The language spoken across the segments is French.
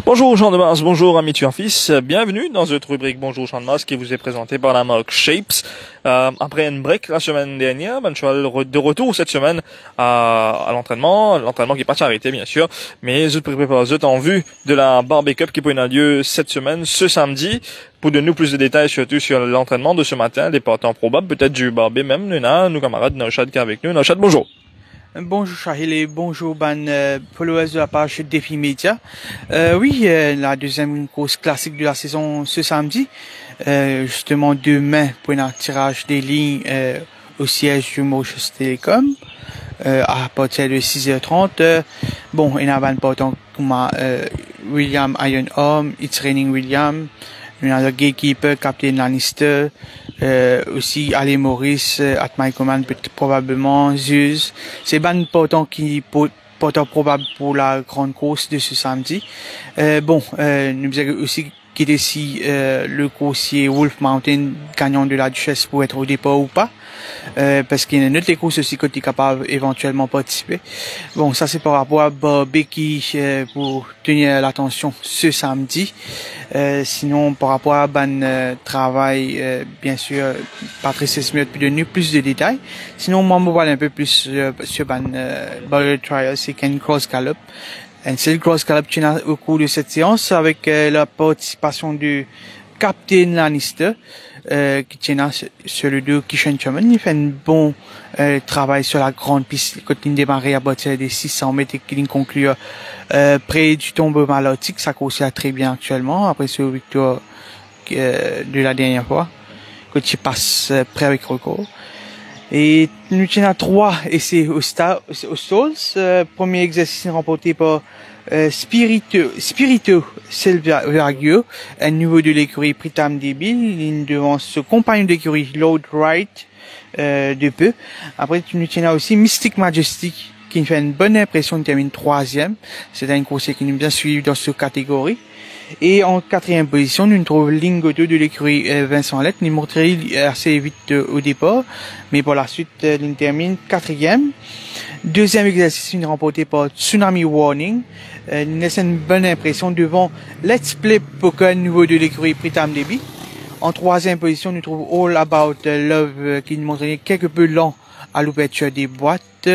Bonjour Jean de Mars, bonjour amis Turfis, bienvenue dans cette rubrique Bonjour Jean de Mars qui vous est présentée par la marque Shapes. Après une break la semaine dernière, je suis de retour cette semaine à l'entraînement qui est pas arrêté bien sûr, mais je prépare en vue de la Barbie Cup qui peut avoir lieu cette semaine, ce samedi. Pour donner plus de détails surtout sur l'entraînement de ce matin, les partants probables, peut-être du Barbie même, nous avons nos camarades Nauchad qui est avec nous. Nauchad, bonjour. Bonjour Chahil et bonjour followers de la page Défi Média. La deuxième course classique de la saison ce samedi. Justement demain pour un tirage des lignes au siège du Mauritius Telecom à partir de 6h30. Il y a un portant comme William Ironhorn, It's Raining William, il y a le gatekeeper Captain Lannister, aussi Ali Maurice, at my command probablement Zeus. C'est ban portant portant probable pour la grande course de ce samedi. Nous avons aussi qui décide le coursier Wolf Mountain gagnant de la Duchesse pour être au départ ou pas, parce qu'il y a une autre course aussi qui est capable éventuellement participer. Ça c'est par rapport à Becky pour tenir l'attention ce samedi. Sinon par rapport à travail, bien sûr Patrice Smith peut donner plus de détails. Sinon moi je vais un peu plus sur Barrier Trial, c'est Ken Cross Gallop. Un seul cross gallop au cours de cette séance avec la participation du Captain Lannister qui tient sur le dos Kishan Chaman. Il fait un bon travail sur la grande piste quand il démarre à partir des 600 mètres et qu'il conclut près du tombeau malartique. Ça course très bien actuellement après ce victoire de la dernière fois quand il passe près avec record. Et nous tenons à 3 essais au Stalls. Premier exercice remporté par Spirito Silvio, un niveau de l'écurie Pritam Debil. Il devant ce compagnon d'écurie Lord Wright de peu. Après, nous tenons aussi Mystic Majestic qui nous fait une bonne impression, il termine 3e. C'est un coursier qui nous bien suivi dans cette catégorie. Et en 4e position, nous trouvons Lingo 2 de l'écurie Vincent Lett. Il montrait assez vite au départ, mais pour la suite, il termine 4e. Deuxième exercice, il remporté par Tsunami Warning. Il laisse une bonne impression devant Let's Play Poker, nouveau de l'écurie Pritam Debi. En 3e position, nous trouvons All About Love, qui nous montrait quelque peu lent à l'ouverture des boîtes.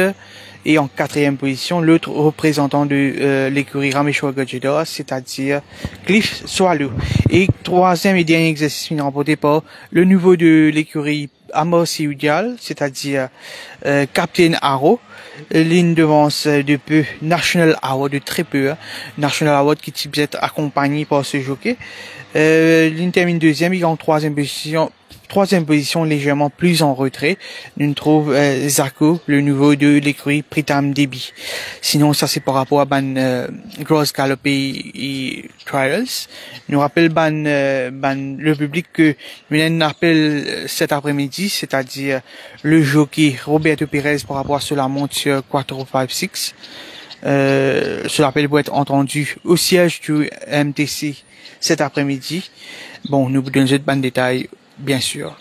Et en 4e position, l'autre représentant de l'écurie Rameshwar Gajidar, c'est-à-dire Cliff Swallow. Et 3e et dernier exercice remporté par le nouveau de l'écurie Amor Siudial, c'est-à-dire Captain Arrow. Ligne devance de peu National Award, de très peu. National Award qui type être accompagné par ce jockey. Ligne termine 2e et en 3e position légèrement plus en retrait. Nous trouve Zako, le nouveau de l'écurie Pritam Debi. Sinon, ça c'est par rapport à Gross Gallop et Trials. Nous rappelle le public que nous appelle cet après-midi, c'est-à-dire le jockey Roberto Perez par rapport à cela monte sur 456. Ce appel peut être entendu au siège du MTC cet après-midi. Nous vous donnons de détails, bien sûr.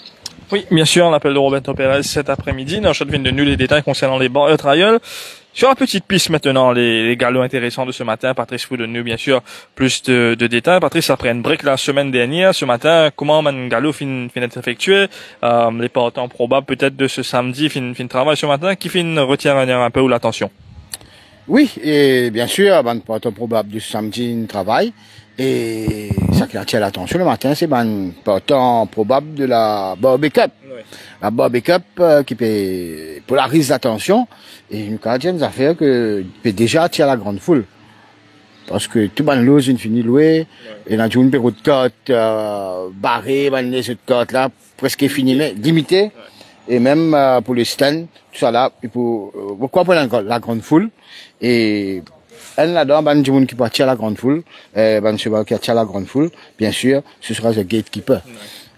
Oui, bien sûr, l'appel de Roberto Perez cet après-midi. Nauchad vient de nous les détails concernant les Barrier Trial. Sur la petite piste maintenant, les galops intéressants de ce matin, Patrice vous donne nous bien sûr plus de détails. Patrice, après une break la semaine dernière, ce matin, comment un galop fin d'être effectué, les partants probables peut-être de ce samedi fin travail ce matin, qui retient un peu l'attention. Oui, et bien sûr, un portant probable de ce samedi travail. Et ça qui attire l'attention le matin, c'est un portant probable de la Barbie Cup. Oui. La Barbie Cup qui peut polariser l'attention et une quatrième affaire que peut déjà attirer la grande foule. Parce que tout le monde une fini loué, et dans une période de cote barrée, les autres cotes là, presque fini, mais limité. Ouais. Et même pour le stand, tout ça là, pourquoi pour la grande foule et elle là-dedans, du monde qui peut attirer la grande foule, cheval qui attire la grande foule, bien sûr, ce sera le gatekeeper.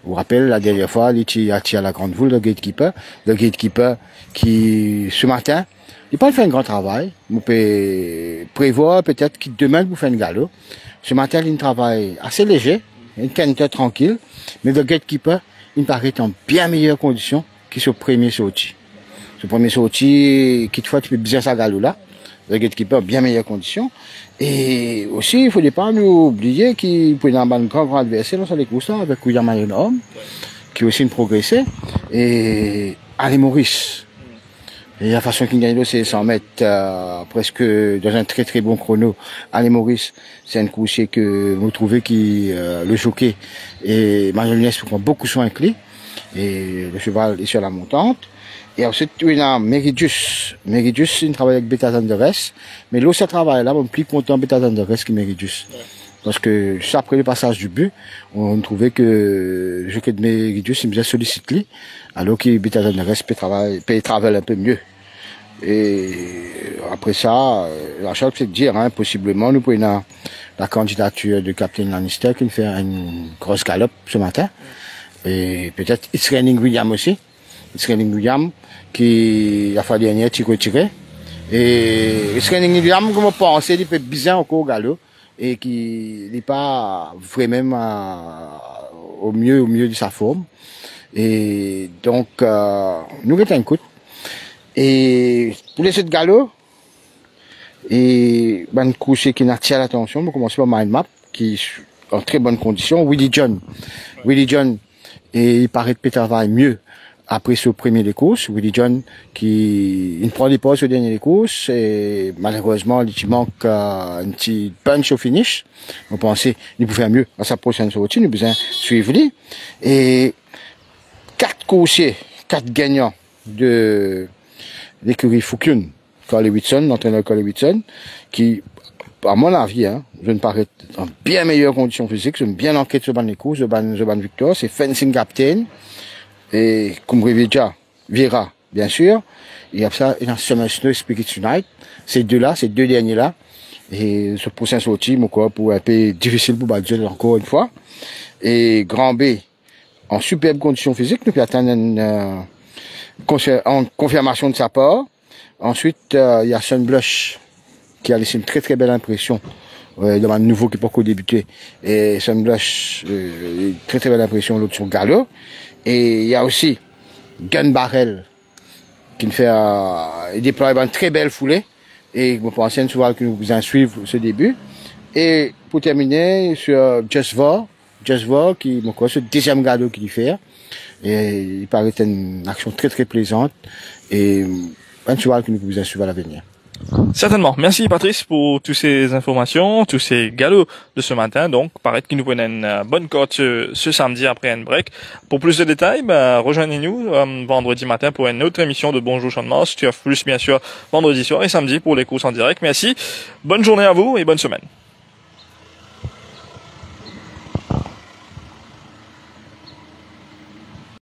Vous vous rappelez, la dernière fois, il attire la grande foule, le gatekeeper qui, ce matin, il peut faire un grand travail. Vous pouvez prévoir peut-être que demain, vous faites un galop. Ce matin, il travaille assez léger, une canette tranquille, mais le gatekeeper, il paraît en bien meilleures conditions que ce premier sorti. Ce premier sorti, qui fois, tu peux bien sa galop là. le gatekeeper bien meilleures conditions. Et aussi, il faut pas nous oublier qu'il peut y avoir un grand adversaire dans les courses là, avec William Allenholm, qui aussi une progressé, et Ali Maurice. Et la façon qu'il gagne, c'est 100 mètres, presque dans un très très bon chrono. Ali Maurice, c'est un coursier que vous trouvez qui, le jockey, et Marie-Lunes prend beaucoup soin avec lui. Et le cheval est sur la montante. Et ensuite, il y a Meridius. Meridius, il travaille avec Beta Thunderess. Mais là, ce travail-là, on est plus content Beta Thunderess que Meridius. Ouais. Parce que, juste après le passage du but, on trouvait que le jockey de Meridius, il me sollicité, alors que Beta Thunderess peut travailler un peu mieux. Et après ça, la chose, c'est de dire, hein, possiblement, nous prenons la candidature de Captain Lannister qui fait une grosse galope ce matin. Et peut-être It's Raining William aussi. It's Raining William qui la fois dernière tire retiré. Et It's Raining William, comme on pensait, il peut bizarre encore au galop et qui n'est pas vraiment au mieux de sa forme. Et donc nous mettons un coup. Et pour les autres galops et ben coucher qui n'attire l'attention, on commence par Mind Map qui est en très bonne condition. Willie John. Et il paraît que travaille mieux après ce premier des courses. Willie John il prend des pauses au dernier des courses et malheureusement il manque un petit punch au finish. On pensait qu'il pouvait faire mieux à sa prochaine sortie, nous besoin suivre lui. Et 4 coursiers, 4 gagnants de l'écurie Fukun, Carly Whitson, l'entraîneur Carly Whitson, qui, à mon avis, hein, je ne paraît en bien meilleures conditions physiques, je bien enquête sur les courses, sur victoire, c'est Fencing Captain, et Kumbrevija, Vera, bien sûr, et après ça, il y a Summer Snow Spirit Tonight, ces deux derniers-là, et ce prochain sorti, pour un peu difficile pour battre encore une fois, et Grand B, en superbe conditions physiques, nous peut attendre une confirmation de sa part. Ensuite, il y a Sunblush, qui a laissé une très très belle impression. Dans un nouveau qui n'est pas encore débuté. Et Sunblush, très très belle impression, l'autre sur galop. Et il y a aussi Gun Barrel, qui nous fait, il déploie une très belle foulée. Et vous pensez souvent que nous vous suivre ce début. Et pour terminer, sur Just War, qui, ce deuxième galop qu'il fait. Et il paraît être une action très très plaisante. Et un cheval que nous vous suivre à l'avenir. Certainement. Merci Patrice pour toutes ces informations, tous ces galops de ce matin. Donc, paraît qu'il nous prenait une bonne cote ce samedi après un break. Pour plus de détails, rejoignez-nous vendredi matin pour une autre émission de Bonjour Champ de Mars. Tu as plus bien sûr vendredi soir et samedi pour les courses en direct. Merci. Bonne journée à vous et bonne semaine.